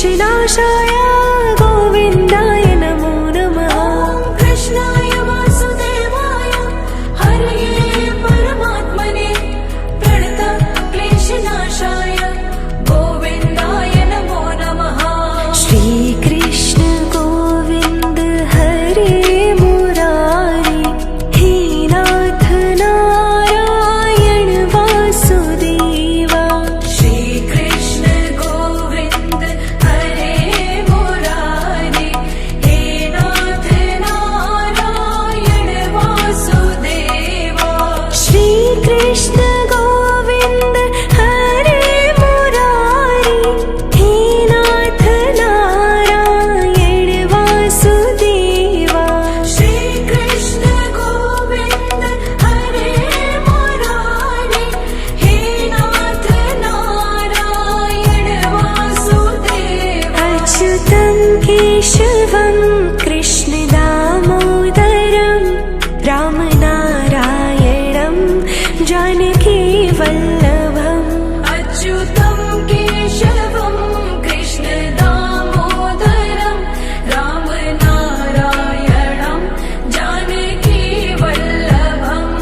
क्लेशनाशाय गोविन्दाय नमो नमः। कृष्णाय वासुदेवाय हरये परमात्मने प्रणतक्लेशनाशाय गोविन्दाय नमो नमः। श्रीकृष्ण गोविन्द हरे मुरारी हे नाथ नारायण वासुदेवा। श्रीकृष्ण गोविन्द हरे मुरारी हे नाथ नारायण वासुदेवा। श्रीकृष्ण गोविन्द हरे मुरारी हे नाथ नारायण वासुदेवा। श्रीकृष्ण गोविन्द हरे मुरारी हे नाथ नारायण वासुदेवा। अच्युतं केशवं कृष्ण दामोदरं रामनारायणं जानकी वल्लभम्। अच्युतं केशवं कृष्ण दामोदरं रामनारायणं जानकी वल्लभम्।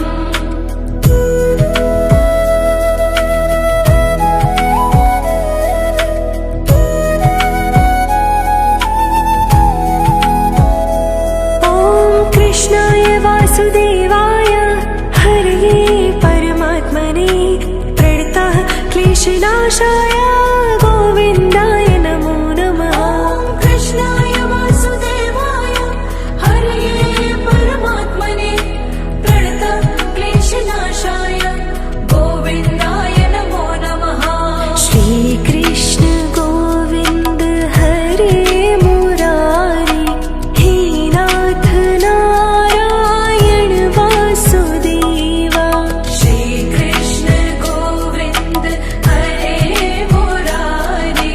ॐ कृष्णाय वासुदेवाय हरये परमात्मने प्रणतः क्लेशनाशाय गोविन्दाय नमो नमः। कृष्णाय वासुदेवाय हरये परमात्मने प्रणतक्लेशनाशाय गोविन्दाय नमो नमः। श्रीकृष्ण गोविन्द हरे मुरारी हे नाथ नारायण वासुदेवा। श्रीकृष्ण गोविन्द हरे मुरारी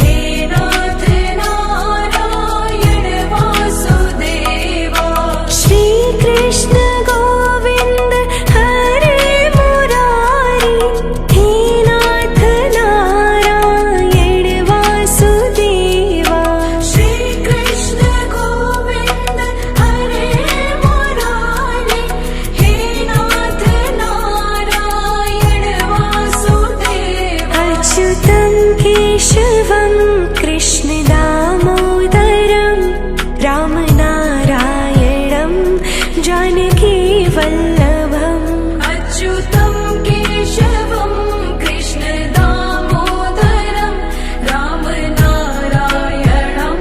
हे नाथ नारायण वासुदेवा। श्रीकृष्ण गोविन्द हरे मुरारी हे नाथ नारायण वासुदेवा। श्रीकृष्ण गोविन्द हरे मुरारी हे नाथ नारायण वासुदेवा। अच्युतं केशवं कृष्ण दामोदरं रामनारायणं जानकी वल्लभम्। अच्युतं केशवं कृष्ण दामोदरं रामनारायणं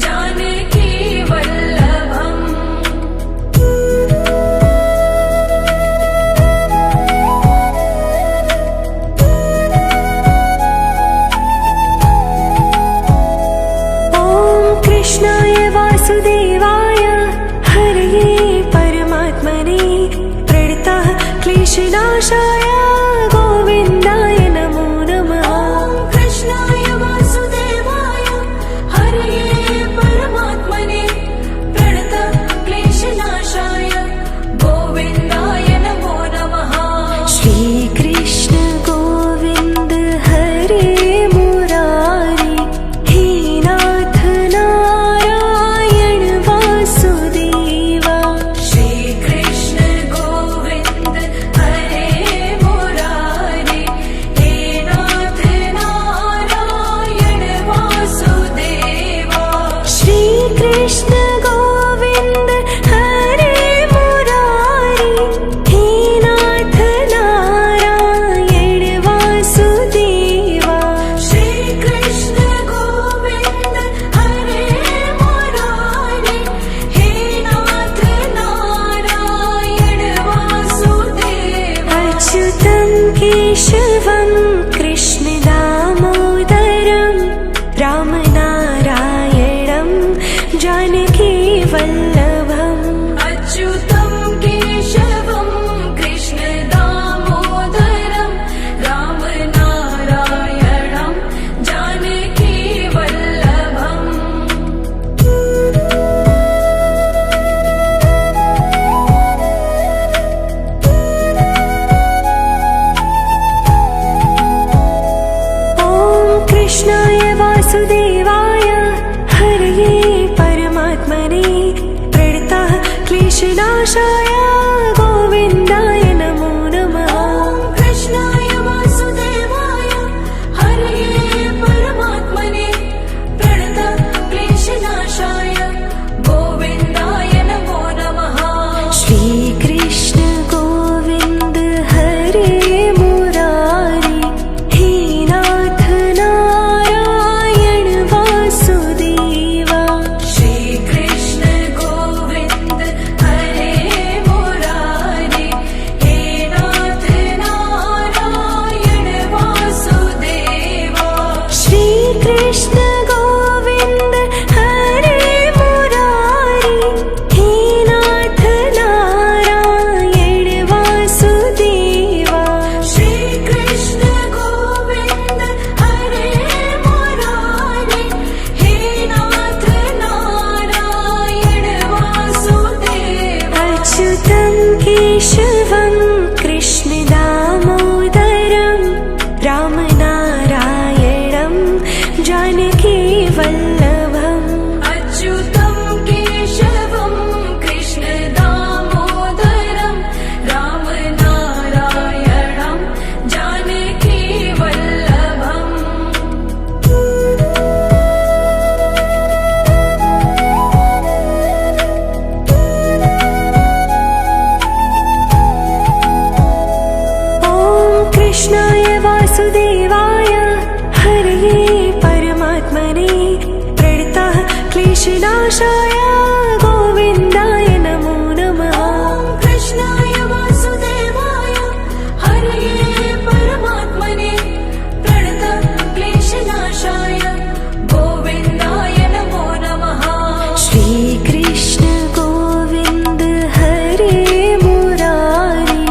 जानकी वल्लभम्। ॐ कृष्णाय वासुदेवाय हरये परमात्मने प्रणतः क्लेशनाशाय गोविन्दाय नमो नमः। कृष्णाय वासुदेवाय हरये परमात्मने प्रणतक्लेशनाशाय गोविन्दाय नमो नमः। श्रीकृष्ण गोविन्द हरे मुरारी हे नाथ नारायण वासुदेवा। श्रीकृष्ण गोविन्द हरे कृष्णनाशाय गोविन्दाय नमो नमः। ॐ कृष्णाय वासुदेवाय हरये परमात्मने प्रणतक्लेशनाशाय गोविन्दाय नमो नमः। श्रीकृष्ण गोविन्द हरे मुरारी हे नाथ नारायण वासुदेवा। श्रीकृष्ण गोविन्द हरे मुरारी हे नाथ नारायण वासुदेवा। श्रीकृष्ण गोविन्द हरे मुरारी हे नाथ नारायण वासुदेवा। श्रीकृष्ण गोविन्द हरे मुरारी हे नाथ नारायण वासुदेवा। अच्युतं केशवं कृष्ण दामोदरं रामनारायणं जानकी वल्लभम्। अच्युतं केशवं कृष्ण दामोदरं रामनारायणं जानकी वल्लभम्। ॐ कृष्णाय वासुदेवाय हरये परमात्मने प्रणतः क्लेशनाशाय गोविन्दाय नमो नमः। ॐ कृष्णाय वासुदेवाय हरये परमात्मने प्रणतक्लेशनाशाय गोविन्दाय नमो नमः। श्रीकृष्ण गोविन्द हरे मुरारी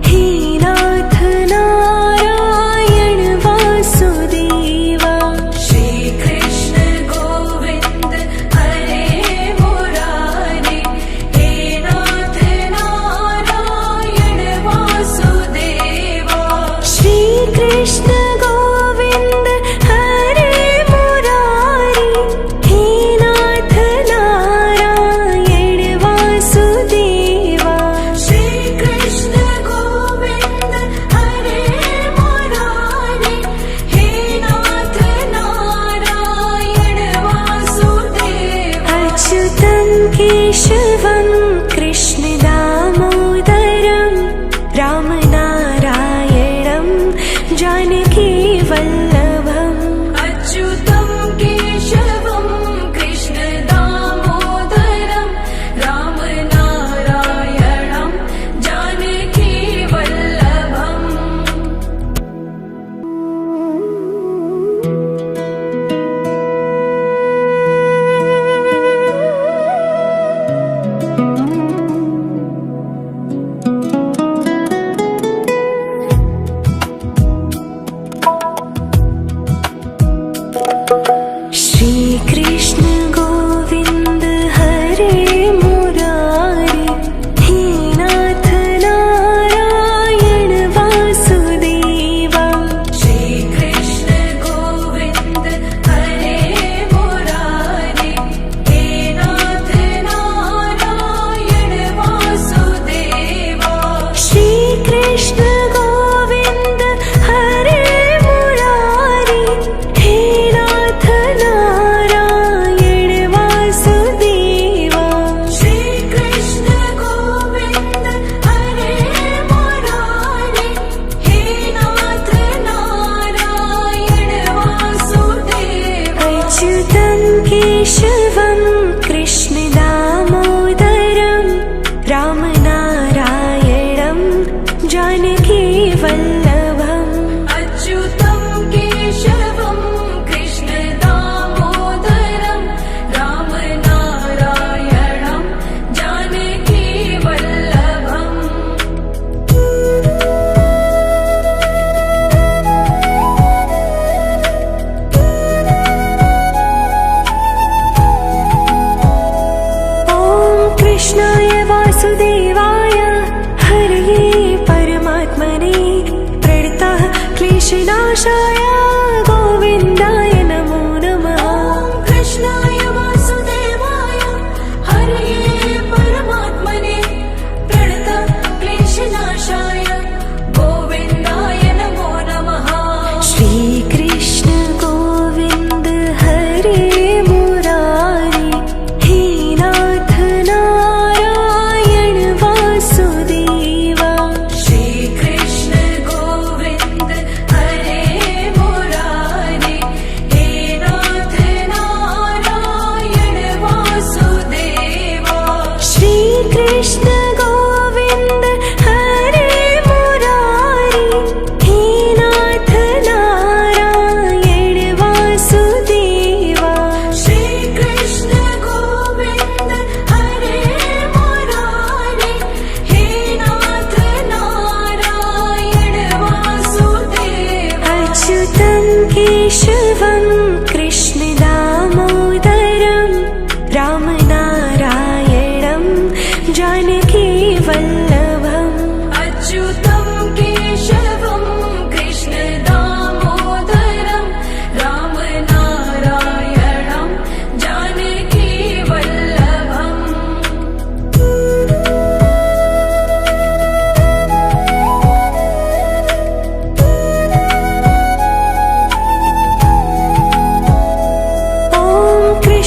हे नाथ नारायण वासुदेवा। श्रीकृष्ण गोविन्द हरे मुरारी हे नाथ नारायण वासुदेवा। श्रीकृष्ण गोविन्द हरे मुरारी हे नाथ नारायण वासुदेवा। श्रीकृष्ण गोविन्द हरे मुरारी हे नाथ नारायण वासुदेवा। अच्युतं केशवं कृष्ण दामोदरं रामनारायणं जानकी वल्लभम्। अच्युतं केशवं कृष्ण दामोदरं रामनारायणं जानकी वल्लभम्।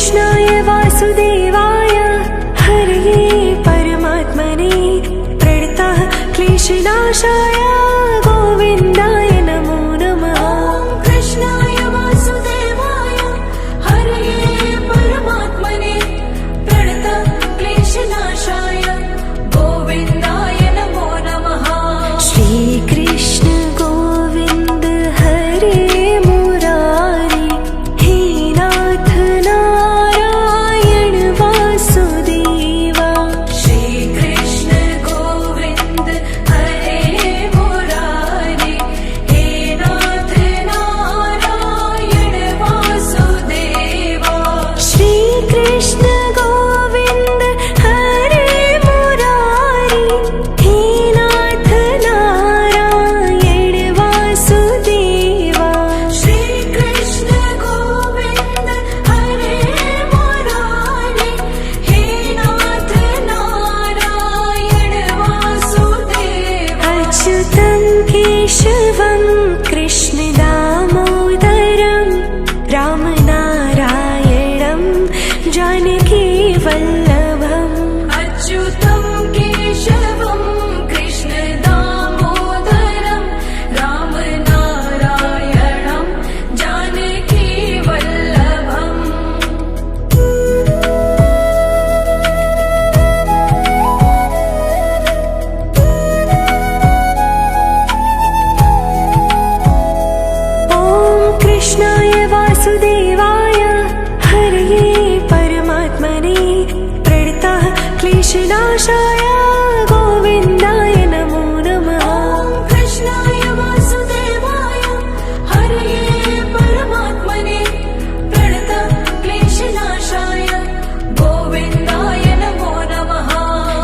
कृष्णाय वासुदेवाय हरये परमात्मने प्रणतः क्लेशनाशाय गोविन्दाय नमो नमः। कृष्णाय वासुदेवाय हरये परमात्मने प्रणतः क्लेशनाशाय गोविन्दाय नमो नमः। श्रीकृष्ण गोविन्द हरे मुरारी हे नाथ नारायण वासुदेवा। श्रीकृष्ण गोविन्द हरे मुरारी हे नाथ नारायण वासुदेवा। श्रीकृष्ण गोविन्द हरे मुरारी हे नाथ नारायण वासुदेवा। श्रीकृष्ण गोविन्द हरे मुरारी हे नाथ नारायण वासुदेवा। अच्युतं केशवं कृष्ण दामोदरं रामनारायणं जानकी वल्लभम्। अच्युतं केशवं कृष्ण दामोदरं रामनारायणं जानकी वल्लभम्। ॐ कृष्णाय वासुदेवाय हरये परमात्मने प्रणतः क्लेशनाशाय गोविन्दाय नमो नमः। कृष्णाय वासुदेवाय हरये परमात्मने प्रणतः क्लेशनाशाय गोविन्दाय नमो नमः।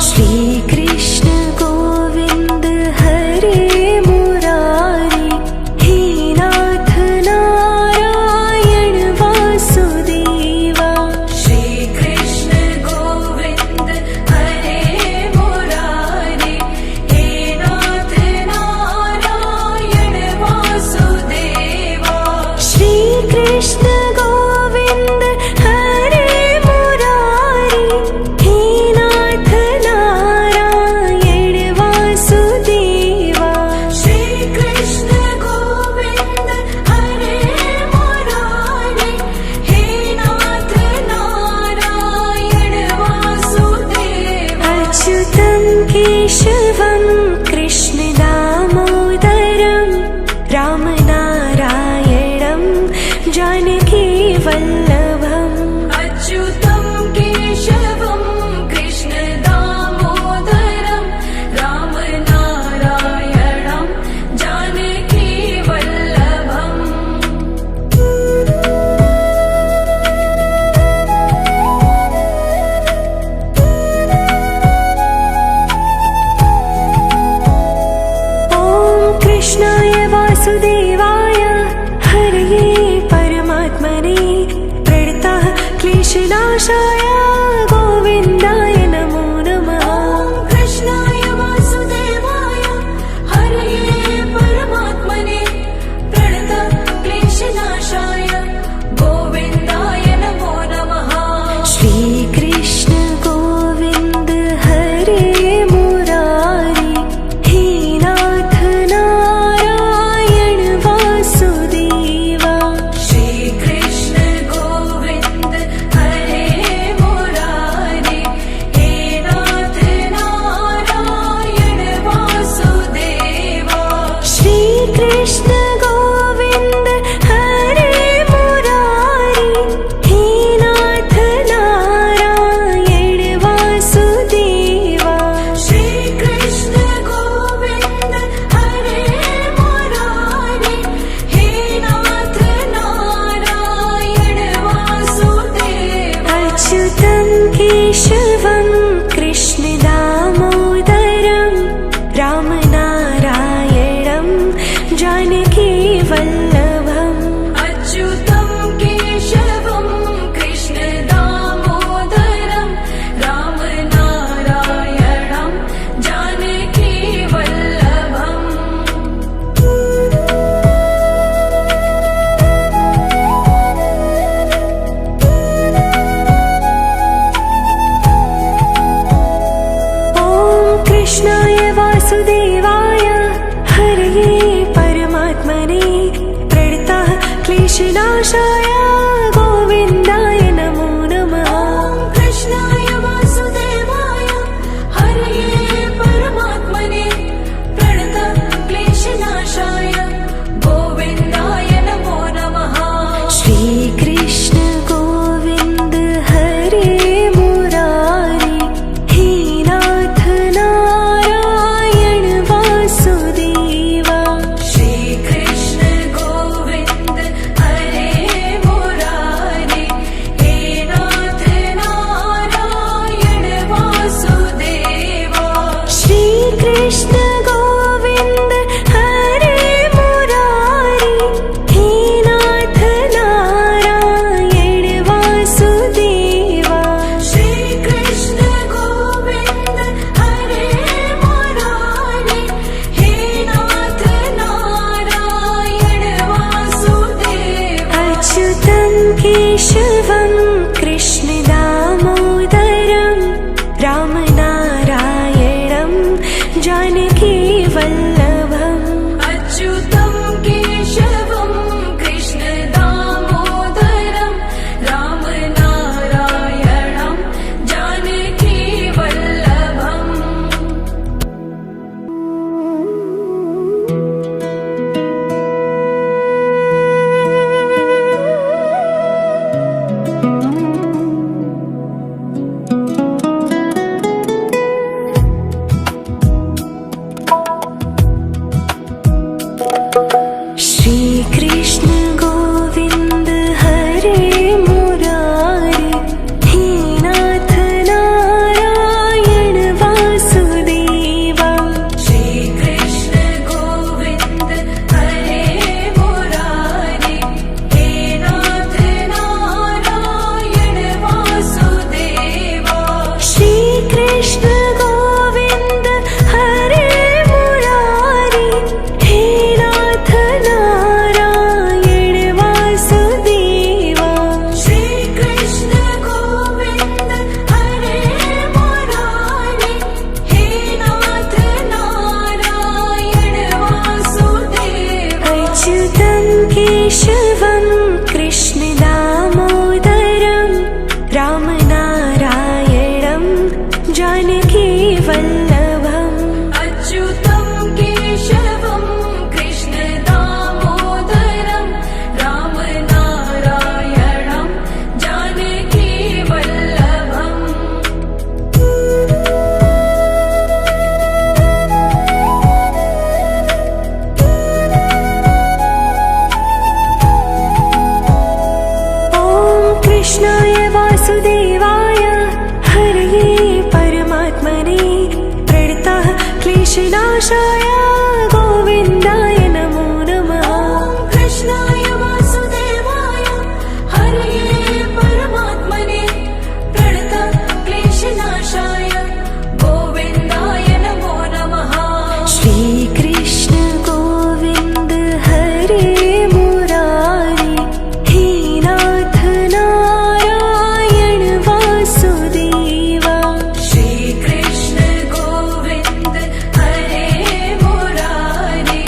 श्रीकृष्ण गोविन्द हरे मुरारी हे नाथ नारायण वासुदेवा। श्रीकृष्ण गोविन्द हरे मुरारी हे नाथ नारायण वासुदेवा। श्रीकृष्ण गोविन्द हरे मुरारी हे नाथ नारायण वासुदेवा। श्रीकृष्ण गोविन्द हरे मुरारी हे नाथ नारायण वासुदेवा। अच्युतं केशवं कृष्ण दामोदरं रामनारायणं जानकी वल्लभम्। अच्युतं केशवं कृष्ण दामोदरं रामनारायणं जानकी वल्लभम्। ॐ कृष्णाय वासुदेवाय हरये परमात्मने प्रणतः क्लेशनाशाय गोविन्दाय नमो नमः। कृष्णाय वासुदेवाय हरये परमात्मने प्रणतः क्लेशनाशाय गोविन्दाय नमो नमः। श्रीकृष्ण गोविन्द हरे मुरारी हे नाथ नारायण वासुदेवा। श्रीकृष्ण गोविन्द हरे मुरारी क्लेशनाशाय गोविन्दाय नमो नमः। कृष्णाय वासुदेवाय हरये परमात्मने प्रणतक्लेशनाशाय गोविन्दाय नमो नमः। श्रीकृष्ण गोविन्द हरे मुरारी हे नाथ नारायण वासुदेवा। श्रीकृष्ण गोविन्द हरे मुरारे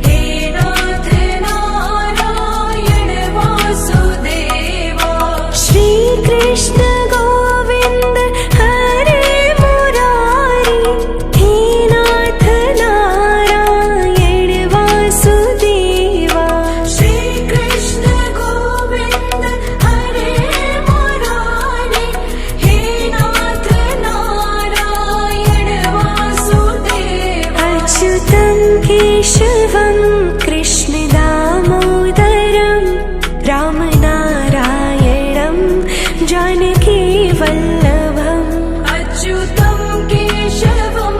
हे नाथ नारायण वासुदेवा। श्रीकृष्ण गोविन्द हरे मुरारी हे नाथ नारायण वासुदेवा। श्रीकृष्ण गोविन्द हरे मुरारे हे नाथ नारायण वासुदेवा। अच्युतं केशवं कृष्ण दामोदरं रामनारायणं जानकी वल्लभम्। अच्युतं केशवं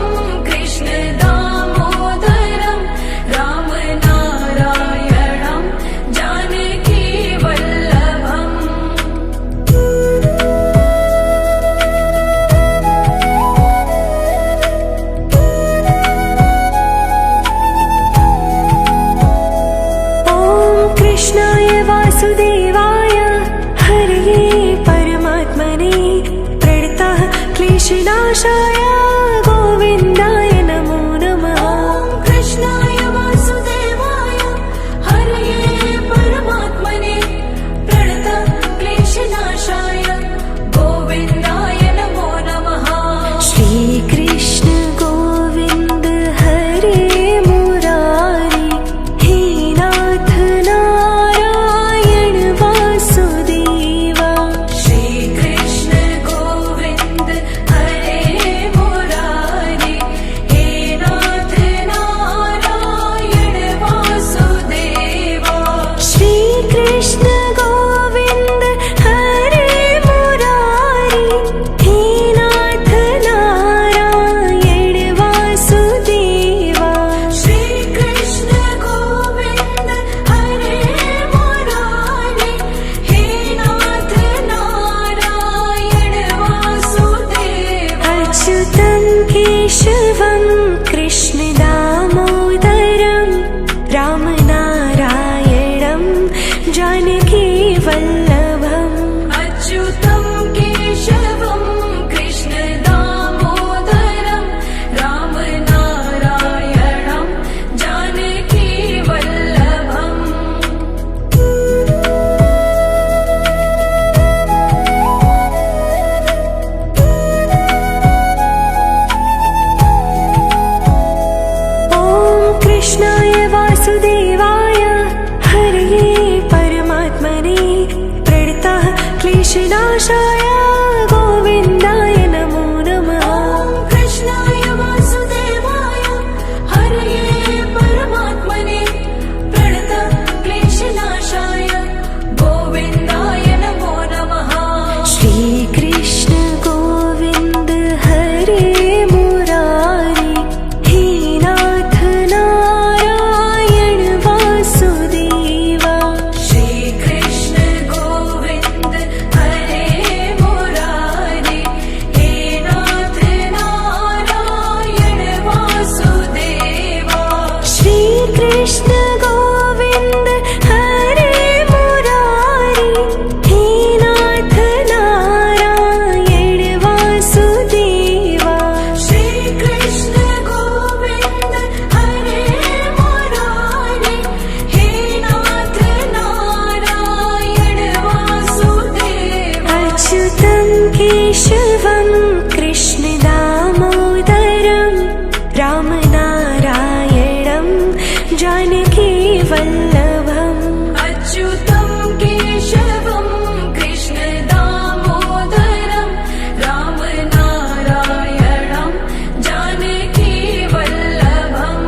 कृष्ण दामोदरं रामनारायणं जानकी वल्लभम्। ॐ कृष्णाय वासुदेवाय हरये परमात्मने प्रणतः क्लेशनाशाय गोविन्दाय नमो नमः। कृष्णाय वासुदेवाय हरये परमात्मने प्रणतक्लेशनाशाय गोविन्दाय नमो नमः। श्रीकृष्ण गोविन्द हरे मुरारी हे नाथ नारायण वासुदेवा। श्रीकृष्ण गोविन्द हरे मुरारे हे नाथ नारायण वासुदेवा। श्रीकृष्ण गोविन्द हरे मुरारी हे नाथ नारायण वासुदेवा। श्रीकृष्ण गोविन्द हरे मुरारे हे नाथ नारायण वासुदेवा। अच्युतं केशवं कृष्ण दामोदरं रामनारायणं जानकी वल्लभम्। अच्युतं केशवं कृष्ण दामोदरं रामनारायणं जानकी वल्लभम्। ॐ कृष्णाय वासुदेवाय हरये परमात्मने प्रणतः क्लेशनाशाय गोविन्दाय नमो नमः। कृष्णाय वासुदेवाय हरये परमात्मने प्रणतक्लेशनाशाय गोविन्दाय नमो नमः। श्रीकृष्ण गोविन्द हरे मुरारी हे नाथ नारायण वासुदेवा। श्रीकृष्ण गोविन्द हरे मुरारे हे नाथ नारायण वासुदेवा। श्रीकृष्ण गोविन्द हरे मुरारी हे नाथ नारायण वासुदेवा। श्रीकृष्ण गोविन्द हरे मुरारे हे नाथ नारायण वासुदेवा। अच्युतं केशवं कृष्ण दामोदरं रामनारायणं जानकी वल्लभम्। अच्युतं केशवं कृष्ण दामोदरं रामनारायणं जानकी वल्लभम्।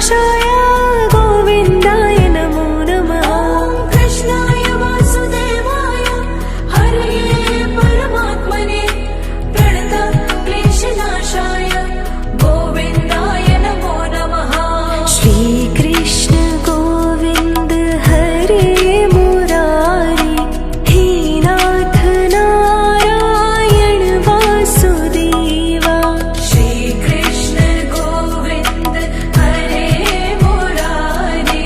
क्लेशनाशाय गोविन्दाय नमो नमः। ॐ कृष्णाय वासुदेवाय हरये परमात्मने प्रणतक्लेशनाशाय गोविन्दाय नमो नमः। श्रीकृष्ण गोविन्द हरे मुरारी हे नाथ नारायण वासुदेवा। श्रीकृष्ण गोविन्द हरे मुरारे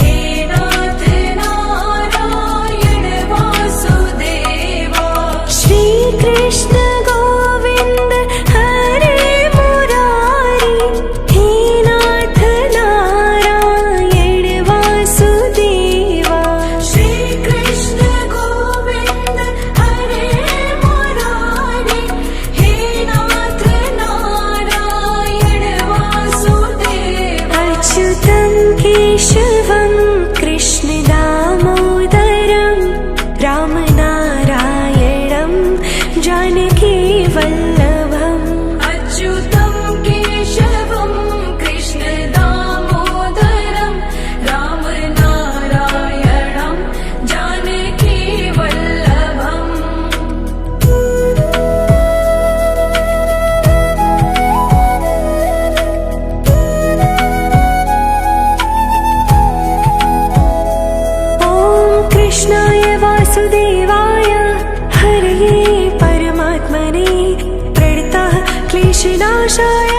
हे नाथ नारायण वासुदेवा। श्रीकृष्ण गोविन्द हरे मुरारी हे नाथ नारायण वासुदेवा। श्रीकृष्ण गोविन्द हरे मुरारे हे नाथ नारायण वासुदेवा। अच्युतं केशवं कृष्ण दामोदरं रामनारायणं जानकी वल्लभम्। अच्युतं केशवं कृष्ण दामोदरं रामनारायणं जानकी वल्लभम्। ॐ कृष्णाय वासुदेवाय हरये परमात्मने प्रणतः क्लेशनाशाय